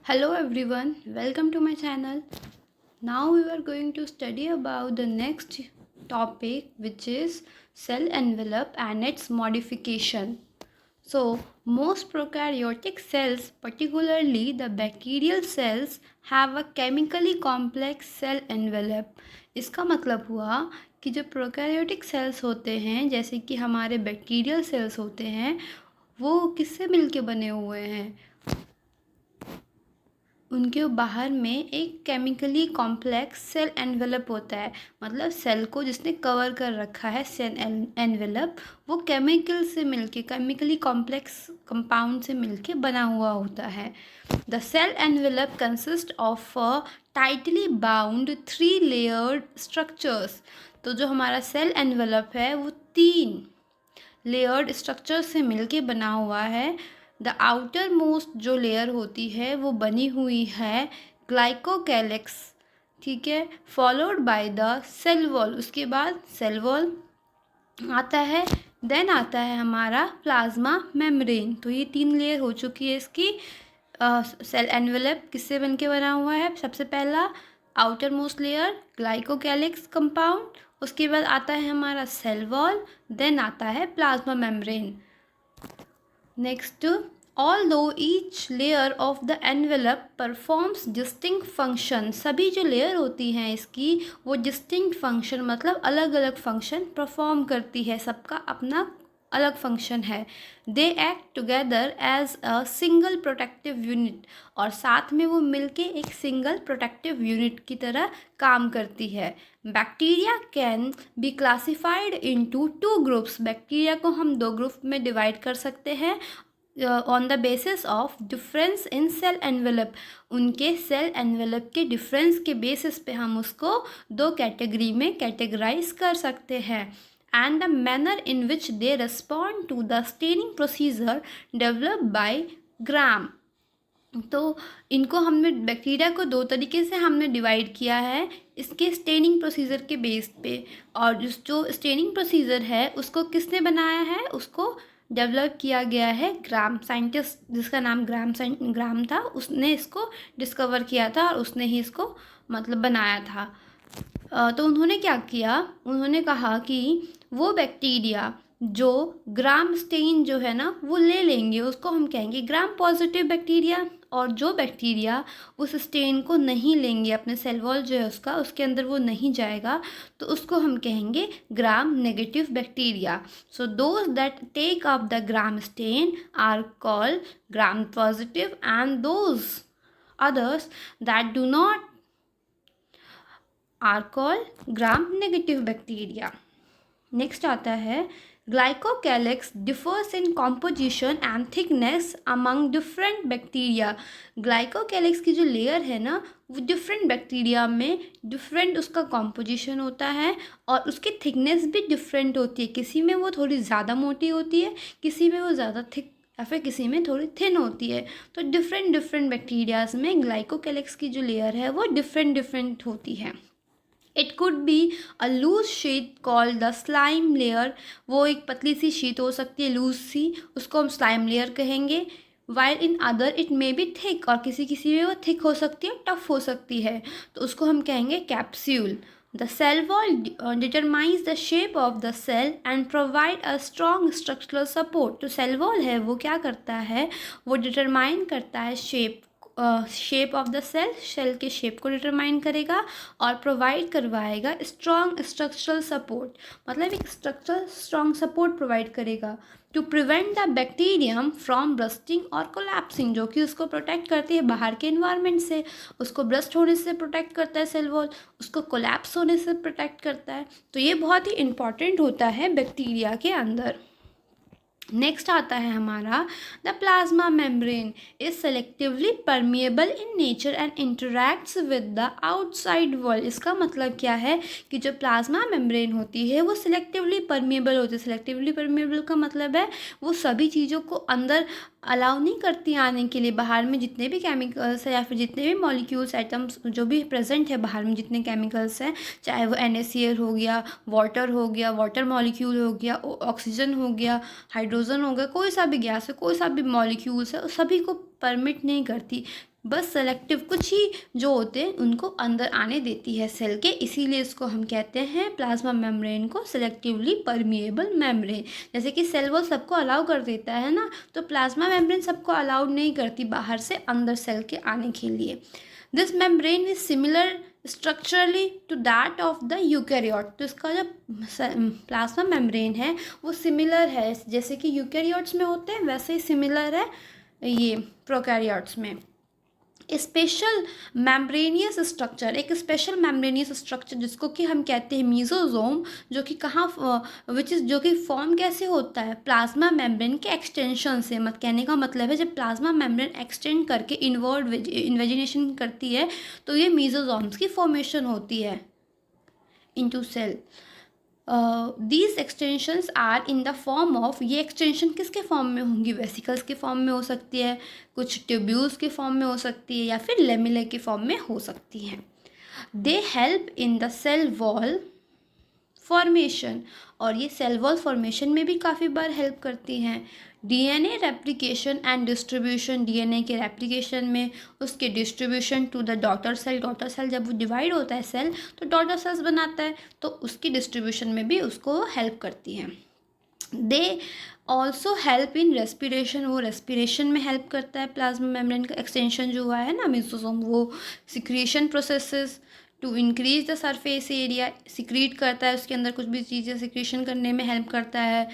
Hello everyone, welcome to my channel. Now we are going to study about the next topic, which is cell envelope and its modification. So, most prokaryotic cells, particularly the bacterial cells, have a chemically complex cell envelope. इसका मतलब हुआ कि जो prokaryotic cells होते हैं, जैसे कि हमारे बैक्टीरियल सेल्स होते हैं, वो किससे मिलके बने हुए हैं? उनके बाहर में एक केमिकली कॉम्प्लेक्स सेल एनवेलप होता है। मतलब सेल को जिसने कवर कर रखा है सेल एनवेलप, वो केमिकली कॉम्प्लेक्स कंपाउंड से मिलके बना हुआ होता है। The cell envelope consist of a tightly bound 3 layered structures. तो जो हमारा सेल एनवेलप है वो 3 लेयर्ड स्ट्रक्चर से मिलके बना हुआ है। द आउटर मोस्ट जो लेयर होती है वो बनी हुई है ग्लाइकोकैलिक्स, ठीक है, followed by the cell wall. उसके बाद सेल वॉल आता है, देन आता है हमारा प्लाज्मा मेम्ब्रेन। तो ये 3 लेयर हो चुकी है इसकी। सेल एनवेलप किससे बन के बना हुआ है? सबसे पहला outer most layer glycocalyx compound, उसके बाद आता है हमारा सेल वॉल, देन आता है plasma membrane. Next, although each layer of the envelope performs distinct function, सभी जो लेयर होती हैं इसकी वो distinct function मतलब अलग अलग फंक्शन परफॉर्म करती है, सबका अपना अलग फंक्शन है। They act together as a single protective unit, और साथ में वो मिलके एक सिंगल प्रोटेक्टिव यूनिट की तरह काम करती है। Bacteria can be classified into 2 groups. Bacteria को हम 2 ग्रुप में डिवाइड कर सकते हैं on the basis of difference in cell envelope. उनके सेल एनवेलप के डिफरेंस के बेसिस पे हम उसको 2 कैटेगरी में कैटेगराइज कर सकते हैं। And the manner in which they respond to the staining procedure develop by Gram. तो इनको हमने बैक्टीरिया को 2 तरीके से हमने डिवाइड किया है इसके स्टेनिंग प्रोसीजर के बेस पे। और जो स्टेनिंग प्रोसीजर है उसको किसने बनाया है? उसको डेवलप किया गया है ग्राम, साइंटिस्ट जिसका नाम ग्राम था, उसने इसको डिस्कवर किया था और उसने ही इसको मतलब बनाया था। तो उन्होंने क्या किया? उन्होंने कहा कि वो बैक्टीरिया जो ग्राम स्टेन जो है ना वो ले लेंगे, उसको हम कहेंगे ग्राम पॉजिटिव बैक्टीरिया। और जो बैक्टीरिया उस स्टेन को नहीं लेंगे, अपने सेल वॉल जो है उसका, उसके अंदर वो नहीं जाएगा, तो उसको हम कहेंगे gram negative bacteria. So those that take up the gram stain are called gram positive, and those others that do not are called gram negative bacteria. Next आता है glycocalyx differs in composition and thickness among different bacteria. Glycocalyx की जो layer है ना वो different bacteria में different उसका composition होता है और उसकी थिकनेस भी डिफरेंट होती है। किसी में वो थोड़ी ज़्यादा मोटी होती है, किसी में वो ज़्यादा थिक या फिर किसी में थोड़ी थिन होती है। तो डिफरेंट बैक्टीरियाज में ग्लाइकोकैलिक्स की जो लेयर है वो डिफरेंट होती है। It could be a loose sheet called the slime layer. वो एक पतली सी शीट हो सकती है, लूज सी, उसको हम स्लाइम लेयर कहेंगे। While in other it may be thick, और किसी में वो थिक हो सकती है, टफ हो सकती है, तो उसको हम कहेंगे capsule. The cell wall determines the shape of the cell and provide a strong structural support. जो सेल वॉल है वो क्या करता है? वो डिटरमाइन करता है शेप ऑफ द सेल के शेप को डिटरमाइन करेगा और प्रोवाइड करवाएगा स्ट्रॉन्ग स्ट्रक्चरल सपोर्ट, मतलब एक स्ट्रक्चरल स्ट्रॉन्ग सपोर्ट प्रोवाइड करेगा to prevent the bacterium from bursting और कोलैप्सिंग, जो कि उसको प्रोटेक्ट करती है बाहर के इन्वायरमेंट से। उसको ब्रस्ट होने से प्रोटेक्ट करता है सेल वॉल, उसको कोलैप्स होने से प्रोटेक्ट करता है। तो ये बहुत ही इंपॉर्टेंट होता है बैक्टीरिया के अंदर। नेक्स्ट आता है हमारा the plasma membrane is selectively permeable in nature and interacts with the outside world. इसका मतलब क्या है कि जो प्लाज्मा मेम्ब्रेन होती है वो सिलेक्टिवली परमिएबल होती है। सिलेक्टिवली परमिएबल का मतलब है वो सभी चीज़ों को अंदर अलाउ नहीं करती आने के लिए। बाहर में जितने भी केमिकल्स हैं या फिर जितने भी मॉलिक्यूल्स आइटम्स जो भी प्रेजेंट है बाहर में, जितने केमिकल्स हैं, चाहे वो NaCl हो गया, वाटर मॉलिक्यूल हो गया, ऑक्सीजन हो गया, हाइड्रोजन हो गया, कोई सा भी गैस है, कोई सा भी मॉलिक्यूल्स है, सभी को परमिट नहीं करती, बस सेलेक्टिव कुछ ही जो होते हैं उनको अंदर आने देती है सेल के, इसीलिए इसको हम कहते हैं प्लाज्मा मेम्ब्रेन को सेलेक्टिवली परमिएबल मेम्ब्रेन। जैसे कि सेल वॉल सबको अलाउ कर देता है ना, तो प्लाज्मा मेम्ब्रेन सबको अलाउड नहीं करती बाहर से अंदर सेल के आने के लिए। This membrane is similar structurally to that of the eukaryote. तो इसका जो प्लाज्मा मेम्ब्रेन है वो सिमिलर है, जैसे कि यूकैरियोट्स में होते हैं वैसे ही सिमिलर है ये प्रोकैरियोट्स में। स्पेशल मेम्ब्रेनियस स्ट्रक्चर, एक स्पेशल मेम्ब्रेनियस स्ट्रक्चर जिसको कि हम कहते हैं मीजोजोम, जो कि कहाँ जो कि फॉर्म कैसे होता है प्लाज्मा मेम्ब्रेन के एक्सटेंशन से। मत कहने का मतलब है जब प्लाज्मा मेम्ब्रेन एक्सटेंड करके इनवर्ड इन्वेजिनेशन करती है तो ये मीजोजोम्स की फॉर्मेशन होती है into cell. These extensions are in the form of, ये एक्सटेंशन किसके फॉर्म में होंगी, वेसिकल्स के फॉर्म में हो सकती है, कुछ ट्यूब्यूल्स के फॉर्म में हो सकती है, या फिर लेमिले के फॉर्म में हो सकती है। They help in the cell wall formation, और ये सेल वॉल फॉर्मेशन में भी काफ़ी बार हेल्प करती हैं। DNA replication and distribution, DNA के रेप्लिकेशन में, उसके distribution to the daughter cell, daughter cell जब वो डिवाइड होता है सेल तो डॉटर सेल्स बनाता है, तो उसकी डिस्ट्रीब्यूशन में भी उसको हेल्प करती हैं। They also help in respiration, वो रेस्पिरेशन में हेल्प करता है। प्लाज्मा मेम्ब्रेन का एक्सटेंशन जो हुआ है ना मेसोसोम, वो secretion processes to increase the surface area, secrete करता है, उसके अंदर कुछ भी चीज़ें सिक्रीशन करने में हेल्प करता है,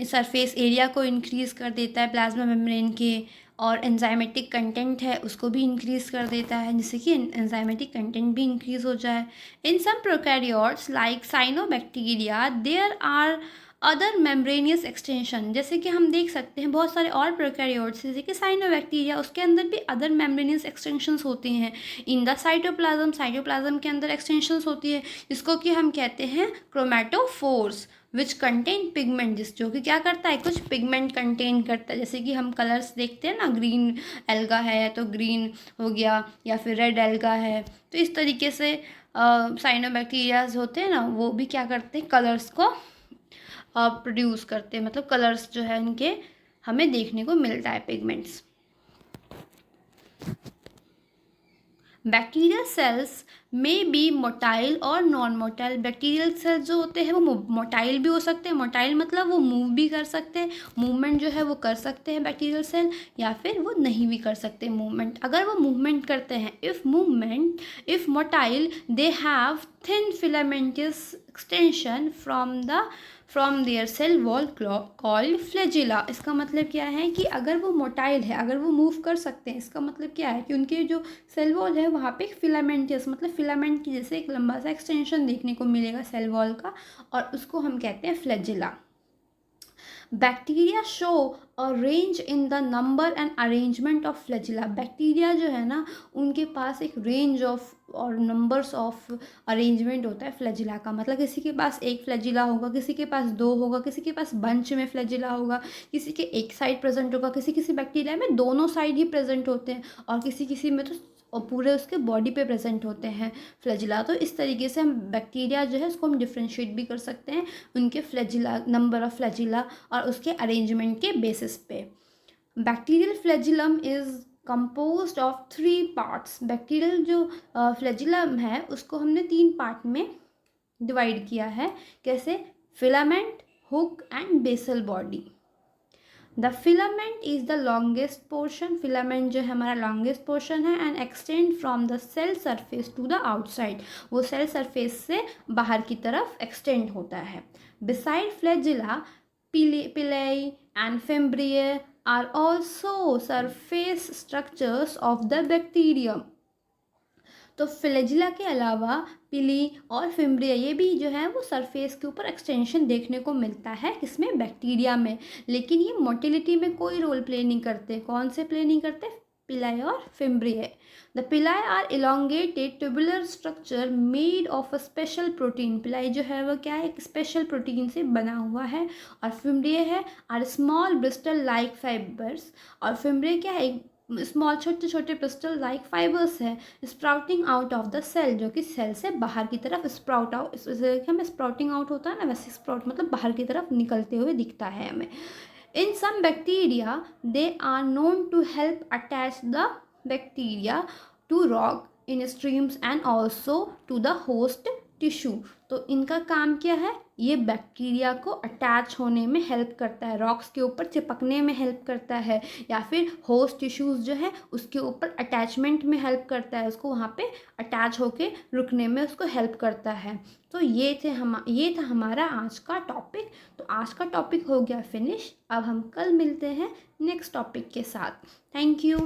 सरफेस एरिया को इंक्रीज़ कर देता है प्लाज्मा मेम्ब्रेन के, और एंजाइमेटिक कंटेंट है उसको भी इंक्रीज़ कर देता है, जिससे कि एंजाइमेटिक कंटेंट भी इंक्रीज़ हो जाए। In some prokaryotes like cyanobacteria there are other membranous extension, जैसे कि हम देख सकते हैं बहुत सारे और प्रोकैरियोट्स जैसे कि साइनोबैक्टीरिया, उसके अंदर भी अदर मेम्ब्रेनियस एक्सटेंशंस होती हैं। इन द साइटोप्लाज्म, साइटोप्लाज्म के अंदर एक्सटेंशंस होती है जिसको कि हम कहते हैं क्रोमैटोफोर्स, विच कंटेन पिगमेंट, जो कि क्या करता है, कुछ पिगमेंट कंटेन करता है। जैसे कि हम कलर्स देखते हैं ना, ग्रीन एल्गा है तो ग्रीन हो गया, या फिर रेड एल्गा है, तो इस तरीके से साइनोबैक्टीरियाज होते हैं ना, वो भी क्या करते हैं, कलर्स को प्रोड्यूस करते हैं, मतलब कलर्स जो है इनके हमें देखने को मिलता है, पिगमेंट्स। बैक्टीरियल सेल्स में बी मोटाइल और नॉन मोटाइल, बैक्टीरियल सेल्स जो होते हैं वो मोटाइल भी हो सकते हैं, मोटाइल मतलब वो मूव भी कर सकते हैं, मूवमेंट जो है वो कर सकते हैं बैक्टीरियल सेल, या फिर वो नहीं भी कर सकते मूवमेंट। अगर वो मूवमेंट करते हैं, if motile they have thin filamentous extension from their cell wall called flagella. इसका मतलब क्या है कि अगर वो मोटाइल है, अगर वो मूव कर सकते हैं, इसका मतलब क्या है कि उनके जो सेल वॉल है वहाँ पे एक फिलामेंटस, मतलब फिलामेंट की जैसे एक लंबा सा एक्सटेंशन देखने को मिलेगा सेल वॉल का, और उसको हम कहते हैं flagella. Bacteria show a range in the number and arrangement of flagella, bacteria जो है ना उनके पास एक रेंज ऑफ और नंबर्स ऑफ अरेंजमेंट होता है फ्लैजिला का, मतलब किसी के पास एक फ्लैजिला होगा, किसी के पास दो होगा, किसी के पास बंच में फ्लैजिला होगा, किसी के एक साइड प्रेजेंट होगा, किसी किसी बैक्टीरिया में दोनों साइड ही प्रेजेंट होते हैं, और किसी किसी में तो और पूरे उसके बॉडी पे प्रेजेंट होते हैं फ्लैजिला। तो इस तरीके से हम बैक्टीरिया जो है उसको हम डिफ्रेंशिएट भी कर सकते हैं उनके फ्लैजिला, नंबर ऑफ फ्लैजिला और उसके अरेंजमेंट के बेसिस पे। Bacterial flagellum is composed of 3 parts, bacterial जो फ्लैजिलम है उसको हमने 3 पार्ट में डिवाइड किया है। कैसे? Filament, hook and basal body. The filament is the longest portion, filament जो है हमारा लॉन्गेस्ट पोर्शन है, and extend from the cell surface to the outside, वो सेल सरफेस से बाहर की तरफ एक्सटेंड होता है। Beside flagella, pili and fimbriae are also surface structures of the bacterium. तो फ्लैजिला के अलावा पिली और फिम्ब्रिया ये भी जो है वो सरफेस के ऊपर एक्सटेंशन देखने को मिलता है, किसमें? बैक्टीरिया में, लेकिन ये मोटिलिटी में कोई रोल प्ले नहीं करते। कौन से प्ले नहीं करते? पिलाई और fimbriae. The pili are elongated tubular structure made of a special protein, pili जो है वो क्या है, एक स्पेशल प्रोटीन से बना हुआ है, और फिम्ब्रिया है are small bristle like fibres, और फिम्ब्रिया क्या है, एक स्मॉल छोटे छोटे ब्रिस्टल लाइक फाइबर्स है sprouting out of the cell, जो कि सेल से बाहर की तरफ स्प्राउट आउट, हमें स्प्राउटिंग आउट होता है ना, वैसे स्प्राउट मतलब बाहर की तरफ निकलते हुए दिखता है हमें। In some bacteria, they are known to help attach the bacteria to rock in streams and also to the host tissue. तो इनका काम क्या है, ये बैक्टीरिया को अटैच होने में हेल्प करता है, रॉक्स के ऊपर चिपकने में हेल्प करता है, या फिर होस्ट टिश्यूज़ जो है उसके ऊपर अटैचमेंट में हेल्प करता है, उसको वहाँ पे अटैच होके रुकने में उसको हेल्प करता है। तो ये था हमारा आज का टॉपिक। तो आज का टॉपिक हो गया फिनिश। अब हम कल मिलते हैं नेक्स्ट टॉपिक के साथ। Thank you.